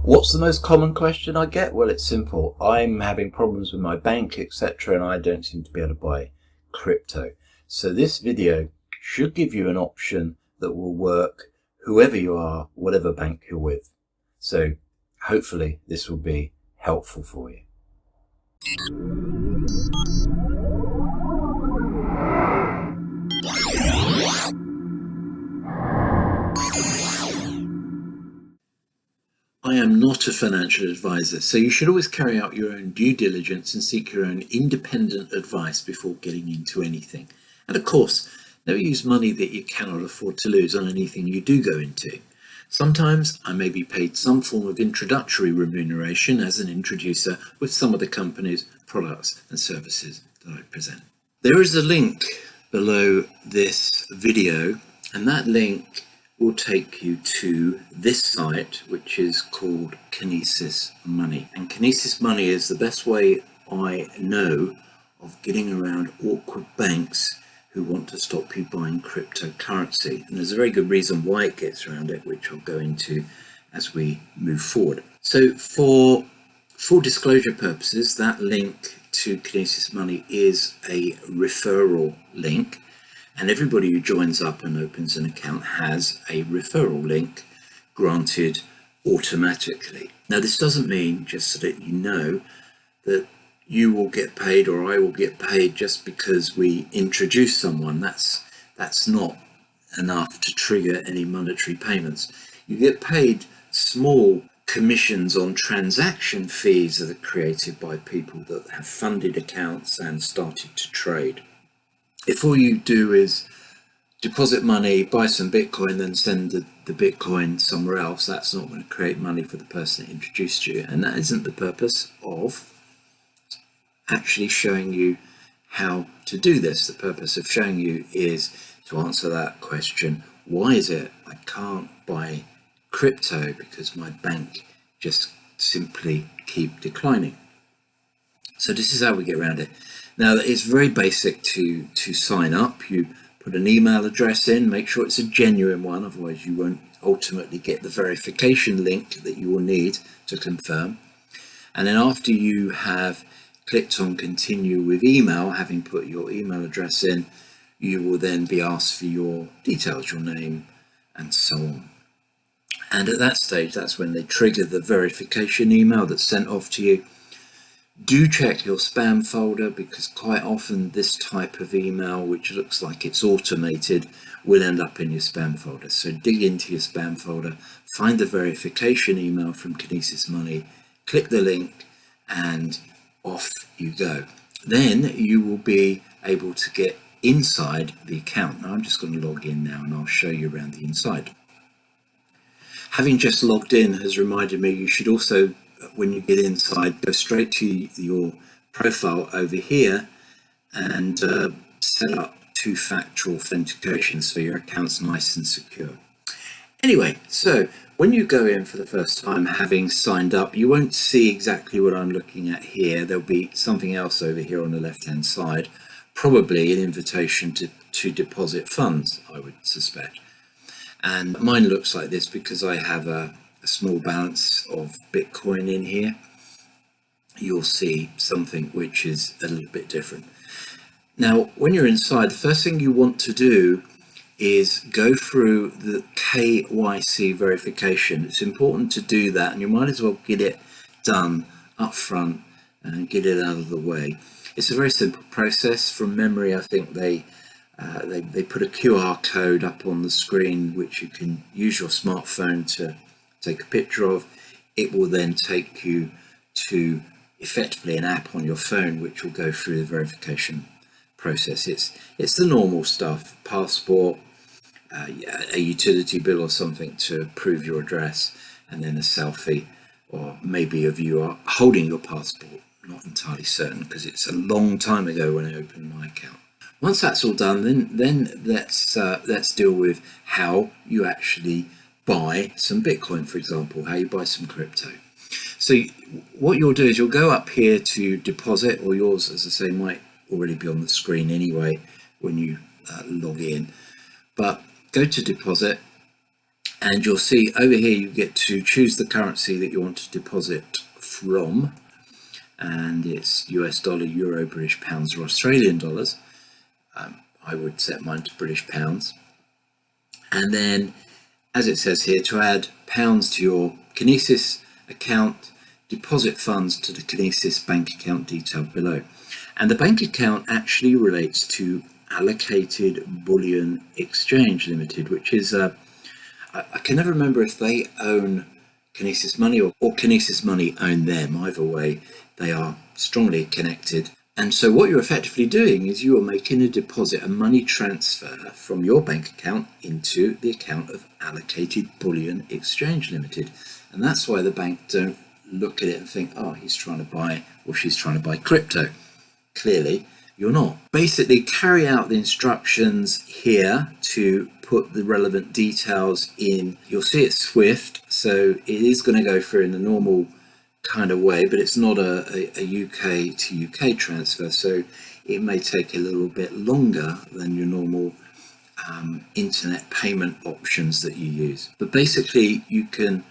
What's the most common question I get? Well, it's simple. I'm having problems with my bank, etc., and I don't seem to be able to buy crypto. So this video should give you an option that will work whoever you are, whatever bank you're with. So hopefully this will be helpful for you. I am not a financial advisor, so you should always carry out your own due diligence and seek your own independent advice before getting into anything. And of course, never use money that you cannot afford to lose on anything you do go into. Sometimes I may be paid some form of introductory remuneration as an introducer with some of the company's products and services that I present. There is a link below this video, and that link will take you to this site, which is called Kinesis Money. And Kinesis Money is the best way I know of getting around awkward banks who want to stop you buying cryptocurrency. And there's a very good reason why it gets around it, which I'll go into as we move forward. So for full disclosure purposes, that link to Kinesis Money is a referral link. And everybody who joins up and opens an account has a referral link granted automatically. Now, this doesn't mean, just so that you know, that you will get paid or I will get paid just because we introduce someone. That's not enough to trigger any monetary payments. You get paid small commissions on transaction fees that are created by people that have funded accounts and started to trade. If all you do is deposit money, buy some Bitcoin, then send the Bitcoin somewhere else, that's not going to create money for the person that introduced you. And that isn't the purpose of actually showing you how to do this. The purpose of showing you is to answer that question: why is it I can't buy crypto because my bank just simply keep declining? So this is how we get around it. Now, it's very basic to sign up. You put an email address in, make sure it's a genuine one, otherwise you won't ultimately get the verification link that you will need to confirm. And then after you have clicked on continue with email, having put your email address in, you will then be asked for your details, your name, and so on. And at that stage, that's when they trigger the verification email that's sent off to you. Do check your spam folder, because quite often this type of email, which looks like it's automated, will end up in your spam folder. So dig into your spam folder, find the verification email from Kinesis Money, click the link, and off you go. Then you will be able to get inside the account. Now I'm just going to log in now and I'll show you around the inside. Having just logged in has reminded me you should also, when you get inside, go straight to your profile over here and set up two-factor authentication so your account's nice and secure. Anyway, so when you go in for the first time, having signed up, you won't see exactly what I'm looking at here. There'll be something else over here on the left-hand side, probably an invitation to deposit funds, I would suspect. And mine looks like this because I have a small balance of Bitcoin in here. You'll see something which is a little bit different. Now, when you're inside, the first thing you want to do is go through the KYC verification. It's important to do that, and you might as well get it done up front and get it out of the way. It's a very simple process. From memory, I think they put a QR code up on the screen which you can use your smartphone to take a picture of. It will then take you to effectively an app on your phone which will go through the verification process. It's the normal stuff: passport, a utility bill or something to prove your address, and then a selfie, or maybe of you are holding your passport. Not entirely certain because it's a long time ago when I opened my account. Once that's all done, then let's deal with how you actually buy some Bitcoin, for example, how you buy some crypto. So what you'll do is you'll go up here to deposit, or yours, as I say, might already be on the screen anyway when you log in. But go to deposit, And you'll see over here you get to choose the currency that you want to deposit from, and it's US dollar, euro, British pounds or Australian dollars. I would set mine to British pounds. And then, as it says here, to add pounds to your Kinesis account, deposit funds to the Kinesis bank account detailed below. And the bank account actually relates to Allocated Bullion Exchange Limited, which is I can never remember if they own Kinesis Money or Kinesis Money own them. Either way, they are strongly connected. And so what you're effectively doing is you are making a deposit, a money transfer from your bank account into the account of Allocated Bullion Exchange Limited. And that's why the bank don't look at it and think, oh, he's trying to buy or she's trying to buy crypto. Clearly, you're not. Basically, carry out the instructions here to put the relevant details in. You'll see it's Swift, so it is going to go through in the normal kind of way, but it's not a UK to UK transfer, so it may take a little bit longer than your normal internet payment options that you use. But basically, you can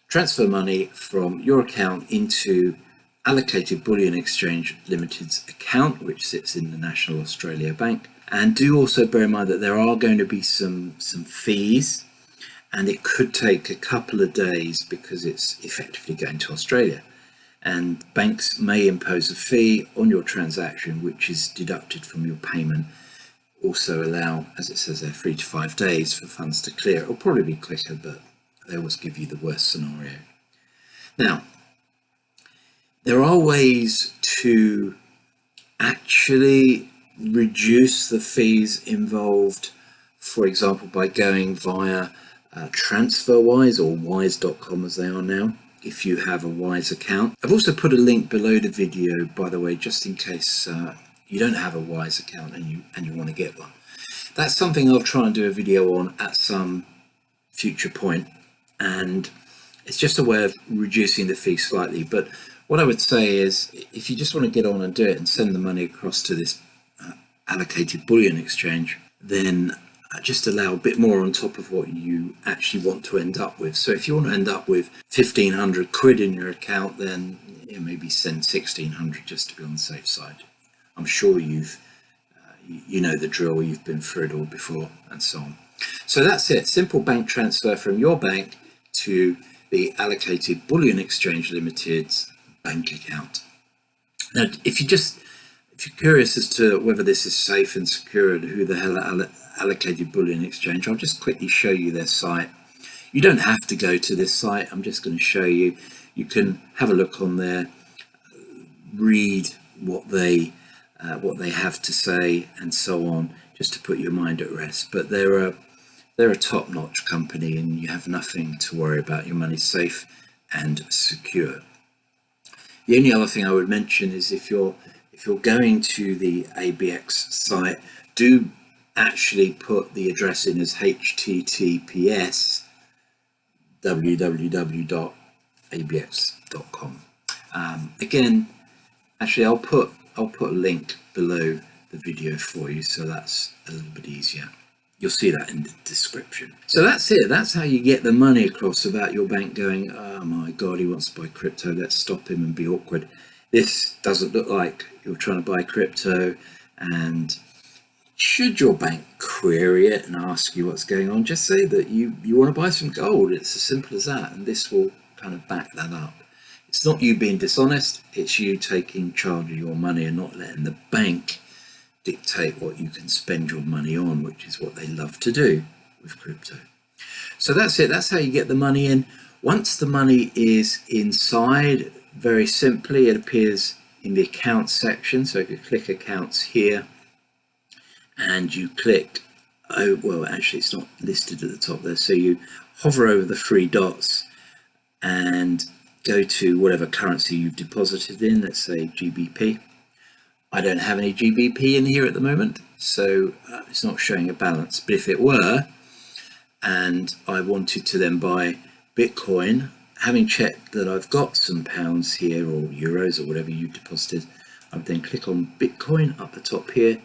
transfer money from your account into Allocated Bullion Exchange Limited's account, which sits in the National Australia Bank. And do also bear in mind that there are going to be some fees, and it could take a couple of days because it's effectively going to Australia. And banks may impose a fee on your transaction, which is deducted from your payment. Also allow, as it says there, 3 to 5 days for funds to clear. It'll probably be quicker, but they always give you the worst scenario. Now, there are ways to actually reduce the fees involved, for example, by going via TransferWise or Wise.com as they are now, if you have a Wise account. I've also put a link below the video, by the way, just in case you don't have a Wise account and you want to get one. That's something I'll try and do a video on at some future point, and it's just a way of reducing the fee slightly. But what I would say is, if you just want to get on and do it and send the money across to this Allocated Bullion Exchange, then just allow a bit more on top of what you actually want to end up with. So if you want to end up with 1,500 quid in your account, then maybe send 1,600 just to be on the safe side. I'm sure you know the drill, you've been through it all before, and so on. So that's it, simple bank transfer from your bank to the Allocated Bullion Exchange Limited's bank account. Now, if you're curious as to whether this is safe and secure and who the hell are Allocated Bullion Exchange, I'll just quickly show you their site. You don't have to go to this site, I'm just going to show you. You can have a look on there, read what they have to say and so on, just to put your mind at rest. But they're a top-notch company, and you have nothing to worry about. Your money's safe and secure. The only other thing I would mention is if you're going to the ABX site, do actually put the address in as https www.abx.com. Again, actually I'll put a link below the video for you, so that's a little bit easier. You'll see that in the description. So that's it. That's how you get the money across without your bank going, oh my God, he wants to buy crypto, let's stop him and be awkward. This doesn't look like you're trying to buy crypto, and should your bank query it and ask you what's going on, just say that you want to buy some gold. It's as simple as that, and this will kind of back that up. It's not you being dishonest, it's you taking charge of your money and not letting the bank dictate what you can spend your money on, which is what they love to do with crypto. So that's it. That's how you get the money in. Once the money is inside, very simply, it appears in the accounts section. So if you click accounts here and you click, oh, well, actually it's not listed at the top there. So you hover over the 3 dots and go to whatever currency you've deposited in, let's say GBP. I don't have any GBP in here at the moment, so it's not showing a balance. But if it were, and I wanted to then buy Bitcoin, having checked that I've got some pounds here or euros or whatever you've deposited, I would then click on Bitcoin up the top here,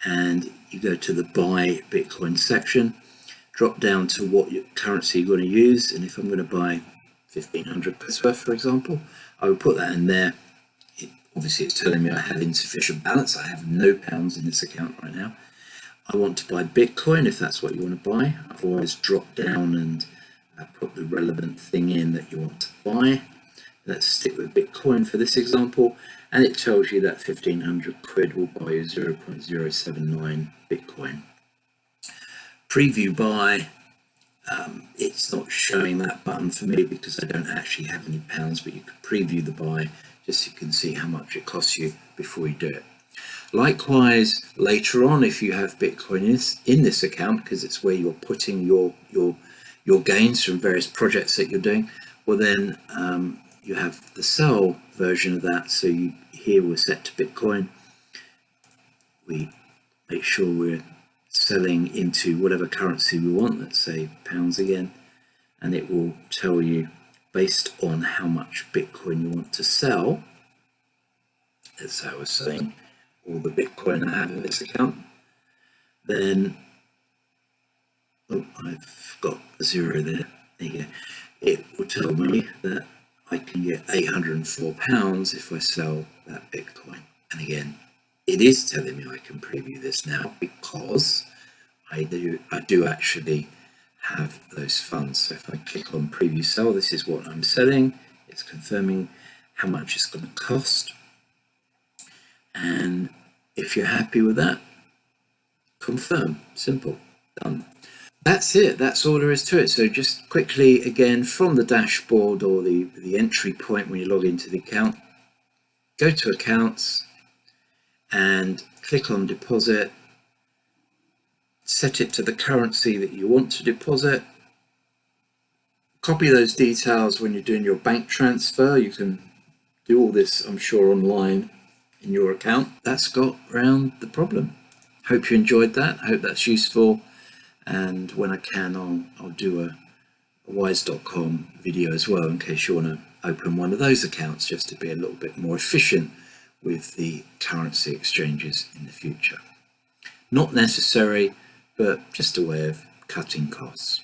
and you go to the Buy Bitcoin section, drop down to what currency you're going to use, and if I'm going to buy 1,500 quid worth, for example, I would put that in there. Obviously it's telling me I have insufficient balance. I have no pounds in this account right now. I want to buy Bitcoin if that's what you want to buy. Otherwise, drop down and put the relevant thing in that you want to buy. Let's stick with Bitcoin for this example, and it tells you that 1,500 quid will buy you 0.079 Bitcoin. Preview buy, it's not showing that button for me because I don't actually have any pounds, but you can preview the buy just so you can see how much it costs you before you do it. Likewise, later on, if you have Bitcoin in this account, because it's where you're putting your gains from various projects that you're doing, well then you have the sell version of that. So here we're set to Bitcoin. We make sure we're selling into whatever currency we want, let's say pounds again, and it will tell you based on how much Bitcoin you want to sell. Let's say I was selling all the Bitcoin I have in this account, then I've got a zero there. There you go. It will tell me that I can get £804 if I sell that Bitcoin. And again, it is telling me I can preview this now because I do actually have those funds. So if I click on preview sell, this is what I'm selling. It's confirming how much it's going to cost. And if you're happy with that, confirm. Simple. Done. That's it. That's all there is to it. So just quickly again from the dashboard or the entry point when you log into the account, go to accounts and click on deposit. Set it to the currency that you want to deposit. Copy those details when you're doing your bank transfer. You can do all this, I'm sure, online in your account. That's got round the problem. Hope you enjoyed that. Hope that's useful. And when I can, I'll do a wise.com video as well in case you want to open one of those accounts just to be a little bit more efficient with the currency exchanges in the future. Not necessary, but just a way of cutting costs.